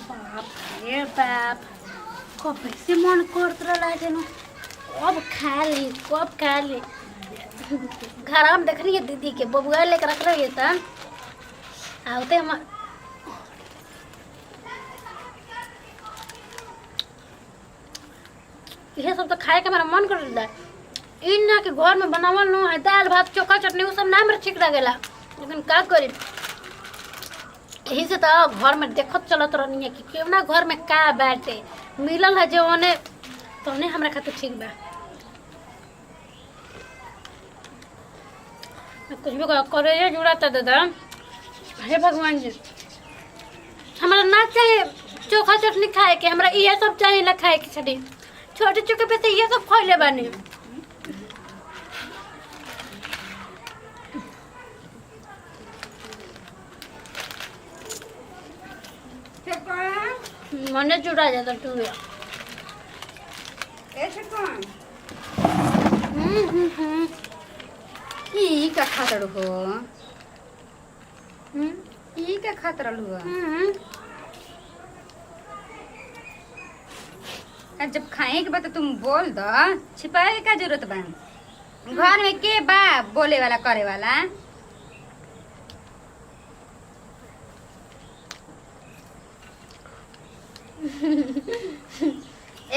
बाप रे बाप कब से मन करत रहा जेनो कब खा ली घर में देख रही है दीदी के बबुआ लेकर रख रही है तन आते हम ये सब तो खाए के हमारा मन कर रहा है इन ना के घर में बनावल न है दाल भात चोखा चटनी वो सब ना मेरे ठीक लगेला लेकिन का करी यही से तो घर में देखत चलत रहनी है कि क्यों ना घर में का बाटे मिलल है जो ओने तो ने हमरा खातिर ठीक बा कुछ भी करे ये जुड़ाता दादा हे भगवान जी हमारा ना चाहिए चोखा चटनी खाए के हमरा ये सब चाहिए ना खाए के छड़ी छोटे छोटे पे से ये सब खइले बानी मने जुड़ा जाता तू ऐसे कौन ई का खातर हो ई का खातर हो जब खाए के बाद तो तुम बोल दो छिपाए के का जरूरत बा घर में के बा बोले वाला करे वाला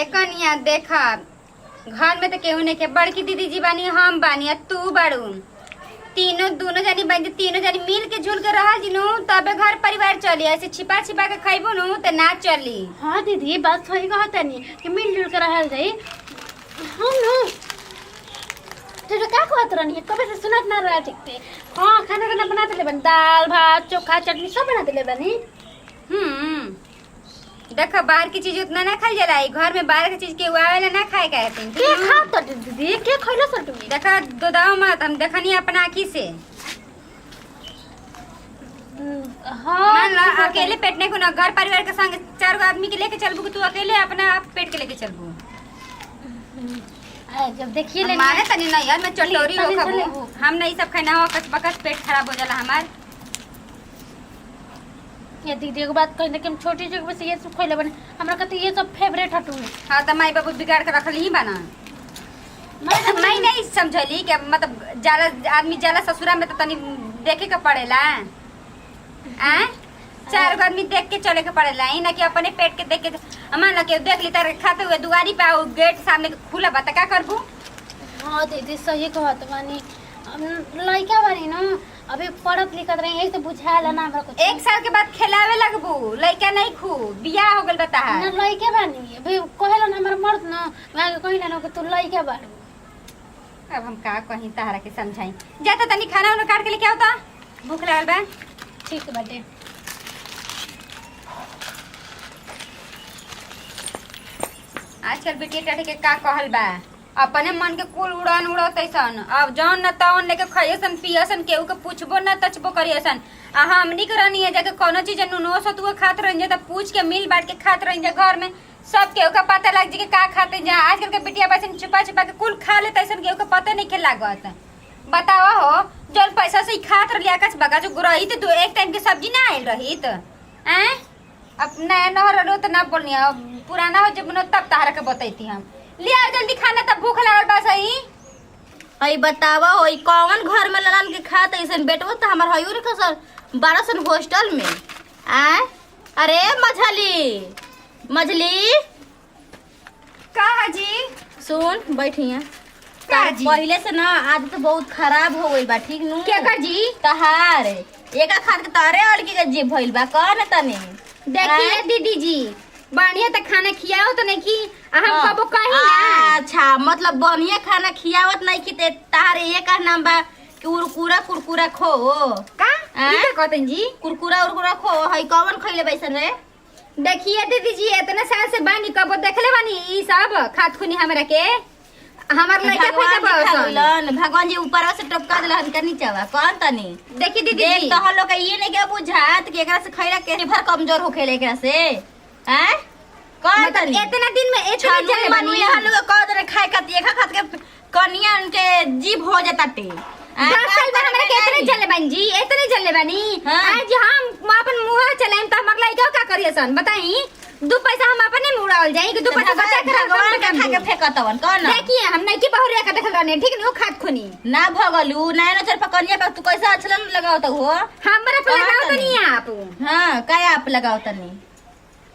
एकनिया देखा घर में तो केहू नहीं के बड़की दीदी जी बानी हम बानी तू बाड़ू दोनों जानी बन तीनों जानी मिल के झूल के रहा जिनू तबे घर परिवार चली ऐसे छिपा छिपा के खाइबो नु तो ना चली। हाँ दीदी बात सही कहता नहीं कि मिलजुल के रहल जाई हम नु तो का कहत रहनी कबे से सुनत ना रहा ठीक से हां खाना बना देले बन दाल भात चोखा चटनी सब बना देले बनी देखा बाहर की चीज उतना ना खाई जाला घर में बाहर की चीज के वाला ना खाए का है के खाता दीदी के खइला सर तुम देखा दो दाव मत हम देखनी अपना आंखी से हां मान ला अकेले पेटने को ना घर परिवार के संग 4 गो आदमी के लेके चलबू तू अकेले अपना आप पेट के लेके चलबू जब देखिए ले माने तनी नहीं यार मैं चटोरी हो खाबू हम नहीं सब खाना हो कच बकच पेट खराब हो जाला हमार ये दीदी को बात कही कि हम छोटी जगह में से ये सब खइले बने हमरा कहते ये सब फेवरेट हटू हां त माई बाबू बिगाड़ के रखल ही बना मैं नहीं समझली कि मतलब जाला आदमी जाला ससुरा में तो तनी देखे के पड़ेला आ 4 गो आदमी देख के चले के पड़ेला ई ना कि अपने पेट के देख के मान ला के देख ली तार खाते हुए दुआरी पे गेट सामने खुला बा त का करबू। हां दीदी सही कहत बानी लइका बानी न अभी पढ़त लिखत रही यही तो बुझाला ना हमरा कुछ 1 साल के बाद खिलावे लगबू लइका नहीं खू बियाह हो गेल बता ना लइके बानी अभी कहेला ना हमर मर्द न मैं कहिला न कि तू लइके बाड़ू अब हम का कहीं तारा के समझाई जाता तनी खाना उन काट के लेके आवता भूख लागल बा ठीक बाटे आजकल बेटी टाटे के का कहल बा अपने मन के कुल उड़ान उड़तैसन अब जौन न तौन लेके खइसन पियसन केहू के पूछबो न तचबो करियसन आ हमनी के रहनी है जाके कोनो चीज नुनो सतुआ खात रहिए त पूछ के मिल बांट के खात रहिए घर में सब केहू का पता लग जी के का खाते जा आजकल के बिटिया बसन छुपा छुपा के कुल खा लेतैसन केहू के पता नहीं के लागत बतावा हो जल पैसा से खात रहिया कच बगा जो गुरही त एक टाइम के सब्जी ना आइल रही त हैं अब नया नहर रो त ना बोलनी पुराना हो जब तब तारा के बतैती हम लिया जल्दी खाना तब भूख लागल बा सही हई बतावा होई कौन घर में ललन के खात ऐसन बेटवा त हमर हयूर खसर बारसन हॉस्टल में आ अरे मझली का जी सुन बैठिया का जी पहले से ना आदत बहुत खराब हो गई बा ठीक नु क्या कर जी तहार एका खान के तारे अड़की के जी भइल बा कौन तने देखिए दीदी जी बढ़िया त खाना खियाओ तो नहीं की हम कबो कही ना अच्छा मतलब बढ़िया खाना खियावत नहीं की ते तार एक नाम बा कुरकुरा खो का ई कहतन जी कुरकुरा खो हई कौन खइले बैसन रे देखिए दीदी जी इतना साल से बानी कबो देखले बानी ई सब खात खुनी हमरा के हमार लइका पैदा बसन भगवान जी ऊपर से टपका देलन के नीचेवा कौन तनी देखी दीदी देख जी तो हम लोग ये नहीं के बुझात कि एकरा से खइला के भर कमजोर होखेले एकरा से हैं कौन तनी इतना दिन में इतना जले बानी हम लोग कह दे खाए खाती एक खात के कनिया के जीभ हो जाता टे 10 साल में हमरा के इतने चले बन जी, इतने चले बनी। हाँ। आज हम अपन मुंह चलाएम त हमर लइका का करियसन बताई। 2 पैसा हम अपने में उड़ावल जाई कि 2 पैसा बचा के भगवान के खा के फेंकतवन कौन देखिए हम नहीं की बहुरिया का देखल रहने ठीक नहीं, वो खात खुनी ना भगलू ना नजर पकड़िए पर तू कैसे अचलन लगाओ तो हो हमरा पे लगाओ तो नहीं आप। हां काय आप लगाओ तनी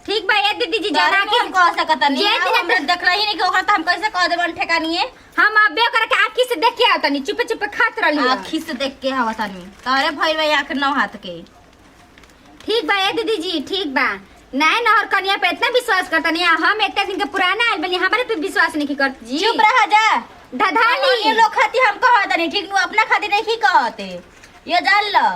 ठीक बा ये दीदी जी जना के हम कह सकत नहीं जे दिन हम देख रही नहीं कि ओकरा त हम कैसे कह देबन ठेकानिए। हम अबे कर के आखी से देख के आवतनी चुप चुप खात रहली आँखी से देख के हवा तनी तारे भइल बा आंख नौ हाथ के। ठीक बा ये दीदी जी ठीक बा नहीं ना और कन्या पे इतना विश्वास करता नहीं। हम इतने दिन के पुराना आइल बनी हमारे पे विश्वास नहीं करत जी। चुप रह जा धधाली ये लोग खाती हम कहत नहीं ठीक नु अपना खाती नहीं कहते ये जान ल।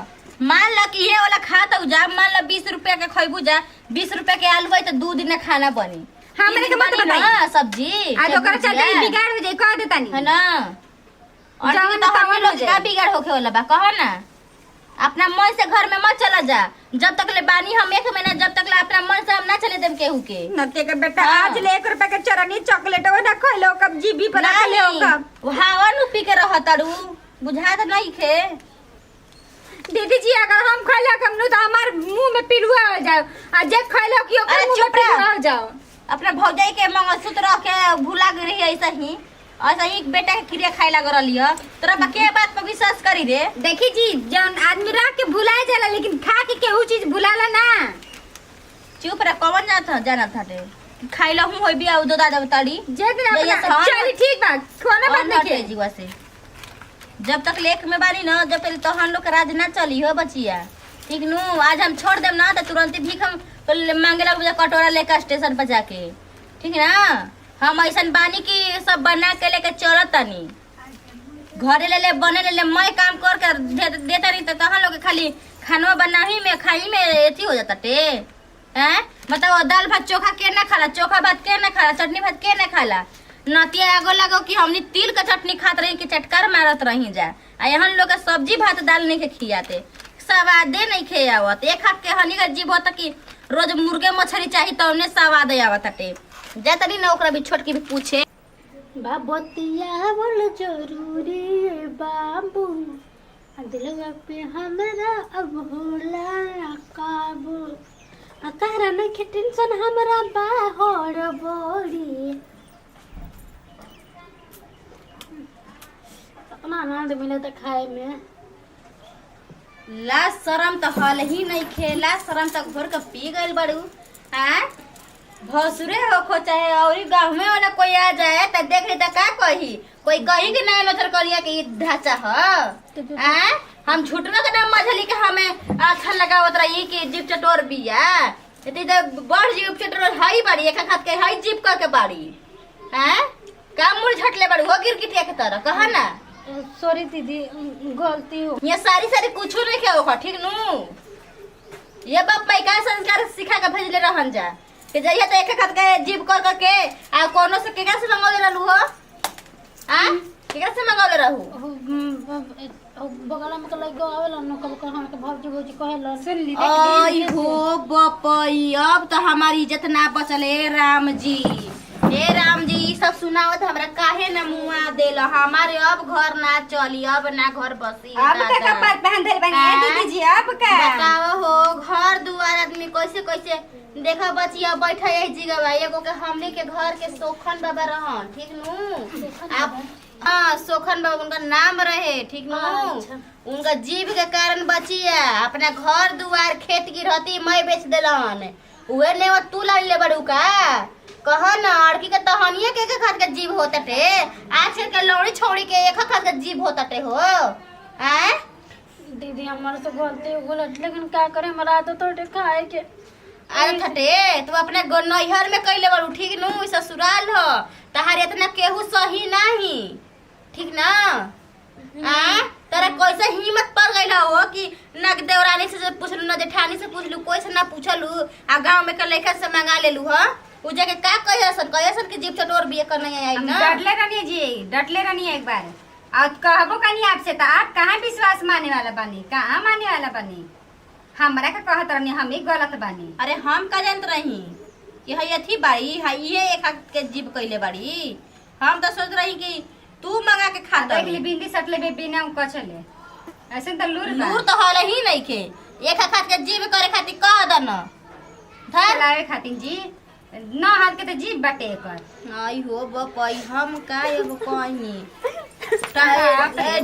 मान ल कि ये वाला खाता जा मान ल 20 रुपया के खइबू जा 20 रुपया के आलू है तो 2 दिन में खाना बनी। हमरे के मत बताई हां सब्जी आज ओकर चलते बिगाड़ हो जाई कह देता नहीं है ना। और जाओ तो ना, हम तवन लोग हो जाए। का बिगाड़ होके वाला बा कह ना। अपना मन से घर में मत चला जा जब तक ले बानी हम 1 महीना जब तक ले अपना मन से हम ना चले देम केहू के नते के बेटा हाँ। आज ले 1 रुपया के चरनी चॉकलेट वो ना खइलो कब जीबी पर ना खइलो कब हवा नु पी के रहतड़ू बुझा त नहीं खे। दीदी जी अगर हम खइलो कम नु तो हमार मुंह में पिलुआ हो जाओ आ जे खइलो कि ओकर अरे मुंह में चुप रह। पिलुआ हो जाओ। अपना भौजाई के मंगलसूत्र के भुला गई रही ऐसा ही बेटा के क्रिया खाए लग रही है तोरा बा के बात पर विश्वास करी रे। देखी जी जौन आदमी रह के भुलाए जाला लेकिन खा के केहू चीज भुलाला ना। चुप रह कौन जाना था रे खाई ला हूं होई बिया दो दादा बताड़ी जे दिन जइया अपना सहन- चली ठीक बा खाना बात नहीं के जीवा से जब तक लेख में बानी ना जब तक तो हम लोग का राज ना चली हो बचिया ठीक नु। आज हम छोड़ देम ना तो तुरंत भीख हम मांगे लग कटोरा लेकर स्टेशन पर जाके ठीक है ना। हम ऐसा बानी की सब बना के लेके चलत तनी घरे ले बने ले मैं काम कर कर देता नहीं तो तहां लोग के खाली खाना बनाही में खाई में एथी हो जाता टे हैं। मतलब दाल भात चोखा के ना खाला चोखा भात के ना खाला चटनी भात के ना खाला नतिया आगो लगो कि हमनी तिल का चटनी खात रही कि चटकार मारत रही जा आ यहाँ लोग के सब्जी भात दाल नहीं के खियाते स्वादे नहीं खे आवत एक हाथ के हनी का जीव होता कि रोज मुर्गे मछली चाहिए तो उन्हें स्वाद आवत हटे जा तनी ना ओकरा भी छोटकी भी पूछे बाबतिया बोल जरूरी है बाबू दिलवा पे हमरा अब होला काबू अकारा नहीं के टेंशन हमरा बाहर बोड़ी अपना आनंद मिले तो खाए में ला शरम तो हल ही नहीं खे ला शरम तो घोर के पी गइल बड़ू हैं। भसुरे हो खो चाहे और गाँव में वाला कोई आ जाए तो देख ली तो का कही कोई कही कि नहीं नजर करिया कि ई ढांचा है हम झूठना के नाम मझली के हमें अच्छा लगावत रही कि जीप चटोर बिया इतनी तो बड़ जीप चटोर हई बाड़ी एक हाथ के हई जीप करके बाड़ी हैं का मुड़ झटले बड़ी हो गिर गिटिया के तरह कहा ना। सॉरी दीदी गलती हो ये सारी कुछ नहीं के ओखा ठीक नु। ये बाप माई का संस्कार सिखा के भेजले रहन जा कि जइया तो एक हाथ के जीप कर करके आ कोनो से केकरा से मंगौले रहलू हो आ केकरा से मंगौले रहू बगल में लग गो आवेला न कब कह हम के भौजी भौजी कहेला सुन ली आई हो बपई अब तो हमारी इज्जत ना बचले राम जी हे राम जी ई सब सुनावत हमरा काहे न मुआ देल हमारे अब घर ना चली अब ना घर बसी अब का कपार पहन धइल बनी है दीदी जी अब का बताओ हो घर दुआर आदमी कैसे कैसे देखा बचिया बैठा है जगह एगो के हमनी के घर के सोखन बाबा रहन ठीक नु आप हाँ सोखन बाबा उनका नाम रहे ठीक नु उनका जीव के कारण बचिया अपना घर दुआर खेत गिरहती मैं बेच देलन उहे ने तू ला ले बड़ू का कह न अड़की के तहनिया के खाद के जीव होता टे आजकल के लौड़ी छोड़ी के एक खाद के जीव होता टे हो हैं। दीदी हमारे से गलती हो गलत लेकिन क्या करे हमारा आदत तो खाए के अरे थटे तू अपने नैहर में कैले बारू ठीक नु ससुराल हो तहार इतना केहू सही नहीं ठीक ना आ तेरा कैसे हिम्मत पड़ गइल हो कि न देवरानी से पूछलू न जेठानी से पूछलू कोई से ना पूछलू आ गांव में के लेखा से मंगा लेलू हो उ जगह का कहिसन कि जीप चटोर बिए कर नहीं आई ना डटले रहनी जी डटले रहनी एक बार और कहबो कनी आपसे तो आप कहाँ विश्वास माने वाला बनी कहाँ माने वाला बनी हमरा का कहत रहनी हम ही गलत बानी। अरे हम का जानत रही कि हई अथी बाड़ी हई ये एक हाथ के जीव कइले बाड़ी हम तो सोच रही कि तू मंगा के खा देख ली बिंदी सटले बे बिना कचले ऐसे तो लूर बा। लूर तो हल ही नहीं के एक हाथ के जीव करे खातिर कह द न धर चलावे खातिर जी न हाथ के तो जीभ बाटे एकर। आई हो बकई हम का एगो कहीं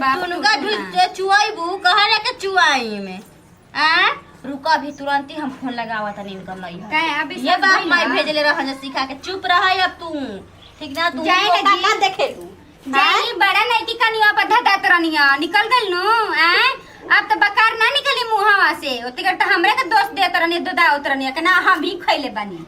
बाप दुनुका चुआईबू कहरे के चुआई में आ रुका भी तुरंत ही हम फोन लगावा तनी इनका नहीं है काहे अभी ये सब बात भइल माई बा। भेजले रहन सिखा के चुप रह अब तू ठीक ना तू जाए ना जी। का देखे तू जाई बड़ा नहीं की कनिया पर धत रनिया निकल गइल नु हैं अब तो बकार ना निकली मुहावा से ओतिकर तो हमरे के दोस्त देत रहनी दुदा उतरनिया के ना हम भी खइले बानी।